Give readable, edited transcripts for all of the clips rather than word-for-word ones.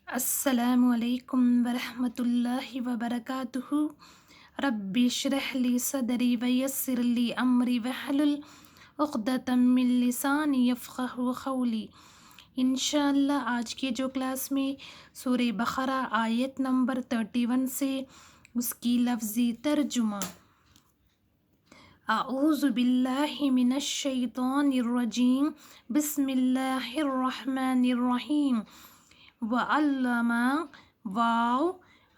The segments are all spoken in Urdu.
السلام علیکم ورحمۃ اللہ وبرکاتہ۔ رب اشرح لی صدری ویسر لی امری واحلل عقدۃ من لسانی یفقہوا قولی۔ انشاءاللہ آج کے جو کلاس میں سورہ بقرہ آیت نمبر 31 سے اس کی لفظی ترجمہ۔ اعوذ باللہ من الشیطان الرجیم، بسم اللہ الرحمن الرحیم۔ وعلم واو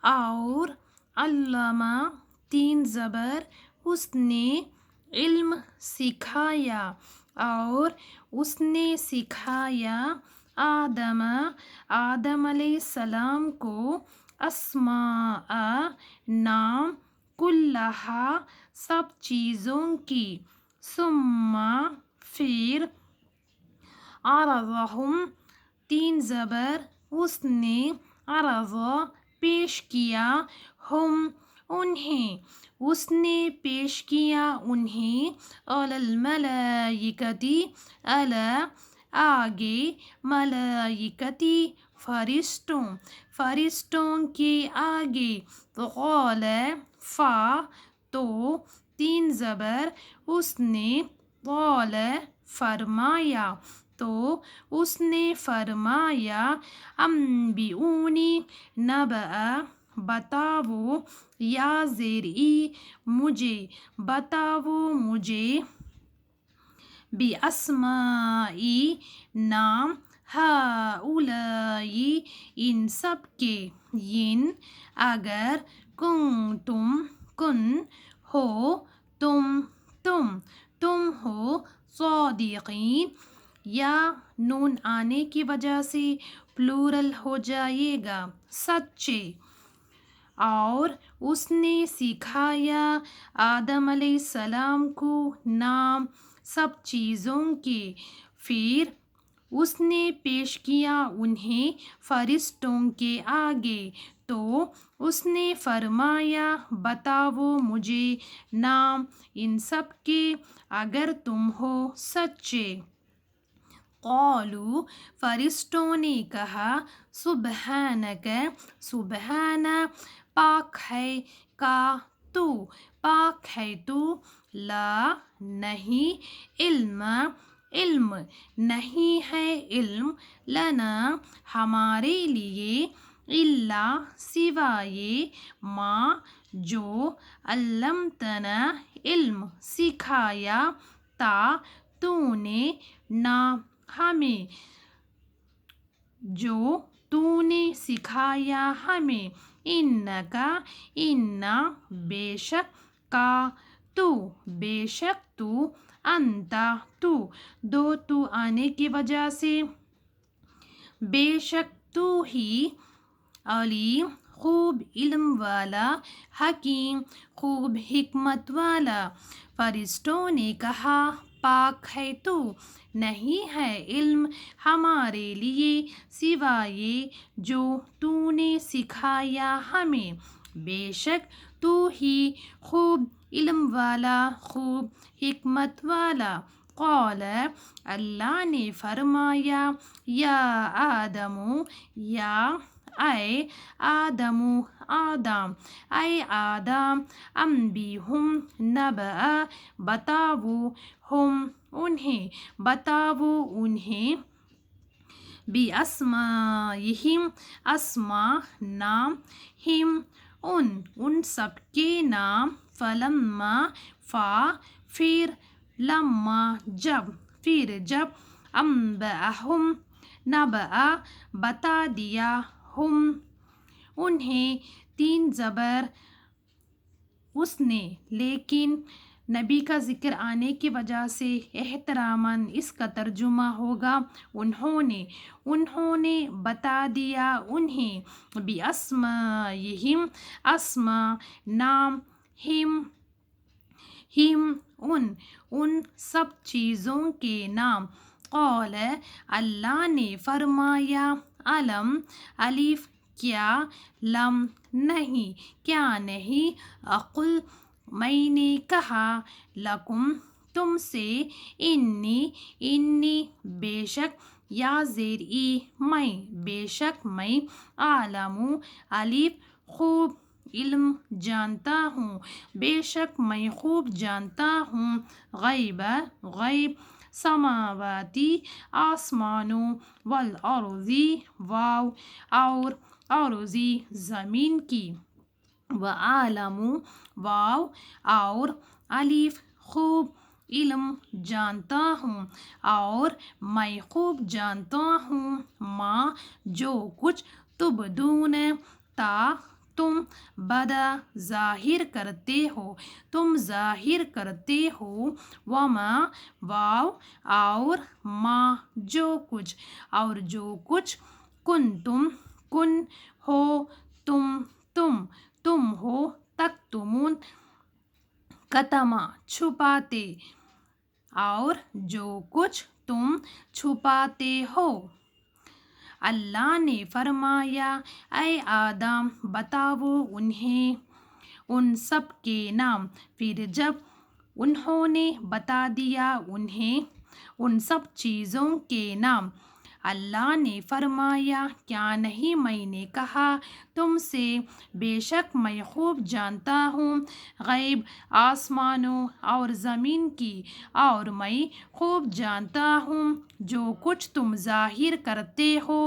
اور علامہ تین زبر، اس نے علم سکھایا اور اس نے سکھایا آدم علیہ السلام کو اسماء نام، کلہا سب چیزوں کی، ثم پھر عرضہم تین زبر، اس نے عرض پیش کیا، ہم انہیں، اس نے پیش کیا انہیں، علی الملائکتی آگے، ملائکتی فرشتوں کے آگے، تو قال تو تین زبر، اس نے، قال فرمایا، تو اس نے فرمایا، انبئونی نبأ بتاؤ، یا زیرئی مجھے، بتاؤ مجھے، باسمائی نام، ہؤلائی ان سب کے، اگر کن ہو تم ہو، صادقین، یا نون آنے کی وجہ سے پلورل ہو جائے گا، سچے۔ اور اس نے سکھایا آدم علیہ السلام کو نام سب چیزوں کے، پھر اس نے پیش کیا انہیں فرشتوں کے آگے، تو اس نے فرمایا، بتاؤ مجھے نام ان سب کے، اگر تم ہو سچے۔ قالوا فرشتوں نے کہا، سبحانک، سبحان، پاک ہے پاک ہے تو، لا نہیں، علم نہیں ہے علم، لنا ہمارے لیے، الا سوائے، ما جو، علمتنا علم سکھایا، تو نے، نا ہمیں، جو تو نے سکھایا ہمیں، انکا بے شک، بے شک تو، انتا تو، دو تو آنے کی وجہ سے بے شک تو ہی، علیم خوب علم والا، حکیم خوب حکمت والا۔ فرشتوں نے کہا، پاک ہے تو، نہیں ہے علم ہمارے لیے، سوائے جو تو نے سکھایا ہمیں، بے شک تو ہی خوب علم والا، خوب حکمت والا۔ قال اللہ نے فرمایا، یا آدم، یا اے آدم، اے آدم، انبئہم نبأ بتاؤ، ہم انہیں، بتاؤ انہیں، باسمائہم اسماء نام، ہم ان سب کے نام، فلما پھر، لما جب، انبأہم نبأ بتا دیا، ہم انہیں، تین زبر، اس نے، لیکن نبی کا ذکر آنے کی وجہ سے احتراماً اس کا ترجمہ ہوگا، انہوں نے بتا دیا انہیں، باسمائہم اسماء نام، ہم ان سب چیزوں کے نام، قال اللہ نے فرمایا، علم الف کیا، لم نہیں، کیا نہیں، اقل میں نے کہا، لکم تم سے، انی بے شک، یا زیر ای میں، بے شک میں، عالم الف خوب علم جانتا ہوں، بے شک میں خوب جانتا ہوں، غیب غیب، سماواتی آسمانوں، والارضی واو، اور ارضی زمین کی، وعالم واو، اور الف خوب علم جانتا ہوں، اور میں خوب جانتا ہوں، ماں جو کچھ تبدون تا تم بدا ظاہر کرتے ہو، تم ظاہر کرتے ہو، وما واو، اور ماں جو کچھ، اور جو کچھ، کن ہو تم ہو، تکتمون کتما چھپاتے، اور جو کچھ تم چھپاتے ہو۔ اللہ نے فرمایا اے آدم بتاؤ انہیں ان سب کے نام، پھر جب انہوں نے بتا دیا انہیں ان سب چیزوں کے نام، اللہ نے فرمایا کیا نہیں میں نے کہا تم سے، بے شک میں خوب جانتا ہوں غیب آسمانوں اور زمین کی، اور میں خوب جانتا ہوں جو کچھ تم ظاہر کرتے ہو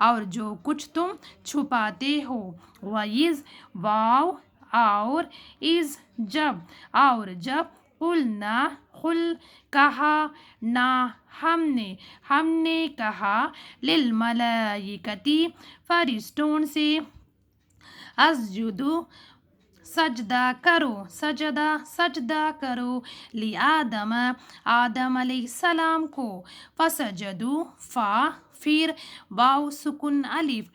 اور جو کچھ تم چھپاتے ہو، وَإِذْ واو، اور از جب، اور جب، قلنا کہا، نہ ہم نے کہا، للملائکتی فرشتوں سے، اسجدو سجدہ کرو لآدم آدم علیہ السلام کو، فسجدو پھر واو سکن الف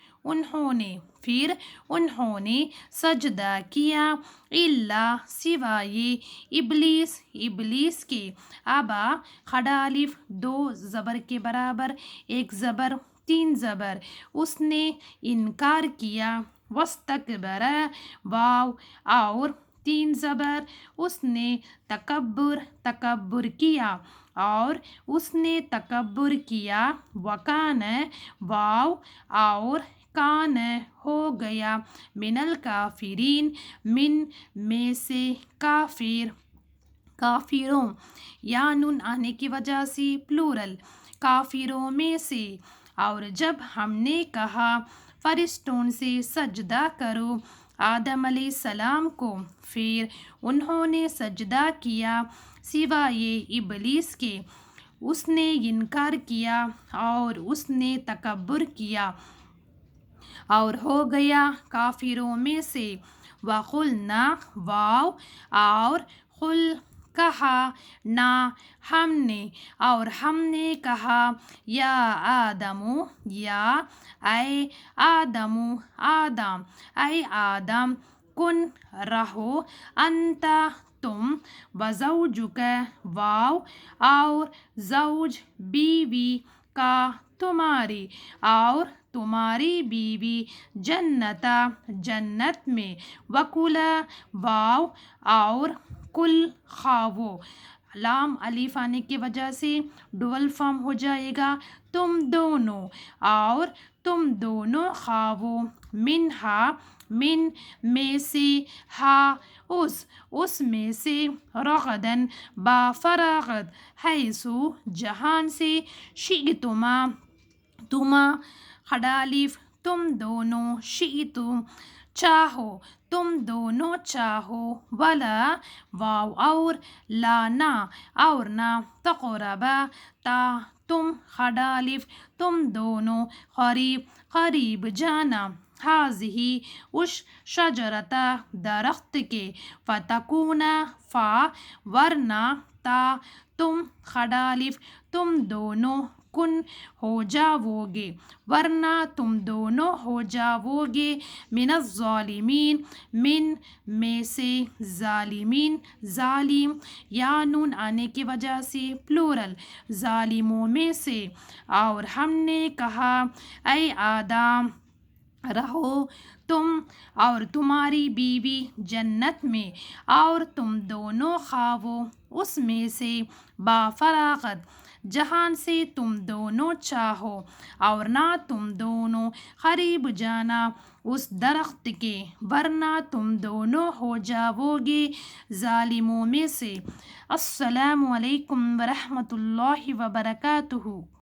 پھر انہوں نے سجدہ کیا، الا سوائے ابلیس کے، ابا کھڑا الف 2 زبر کے برابر، 1 زبر 3 زبر، اس نے انکار کیا، واستکبر واو، اور 3 زبر، اس نے تکبر کیا، اور اس نے تکبر کیا، وکان واو، اور کان ہو گیا، من الکافرین میں سے کافروں، یا نون آنے کی وجہ سے پلورل، کافروں میں سے، اور جب ہم نے کہا فرشتوں سے سجدہ کرو آدم علیہ السلام کو، پھر انہوں نے سجدہ کیا سوائے ابلیس کے، اس نے انکار کیا اور اس نے تکبر کیا اور ہو گیا کافروں میں سے، وقلنا واو، اور قل کہا، نہ ہم نے، اور ہم نے کہا، یا آدم، یا اے آدم، اے آدم، کن رہو، انتا تم، وزوجک واو، اور زوج بیوی کا تمہاری، اور تمہاری بیوی، جنت میں، وکلا واو، اور کل کھاؤ، لام الف آنے کی وجہ سے ڈبل فارم ہو جائے گا، تم دونوں، اور تم دونوں کھاؤ، منہا میں سے، ہا اس میں سے، رغدن با فراغت، حیثو جہان سے، شئتما کھڑا الف، تم دونوں، شئتم چاہو، تم دونوں چاہو، ولا واو، اور لا نہ، اور نہ، تقربا تا تم، کھڑا الف، تم دونوں، قریب جانا، ہذہ اس شجرتا درخت کے، فتکونا ورنہ، تا تم، کھڑا الف، تم دونوں، کن ہو جاؤ گے، ورنہ تم دونوں ہو جاؤ گے، من الظالمین میں سے، ظالم، یا نون آنے کی وجہ سے پلورل، ظالموں میں سے، اور ہم نے کہا اے آدم رہو تم اور تمہاری بیوی جنت میں، اور تم دونوں کھاؤ اس میں سے، با فراغت جہان سے تم دونوں چاہو، اور نہ تم دونوں قریب جانا اس درخت کے، ورنہ تم دونوں ہو جاؤ گے ظالموں میں سے۔ السلام علیکم ورحمۃ اللہ وبرکاتہ۔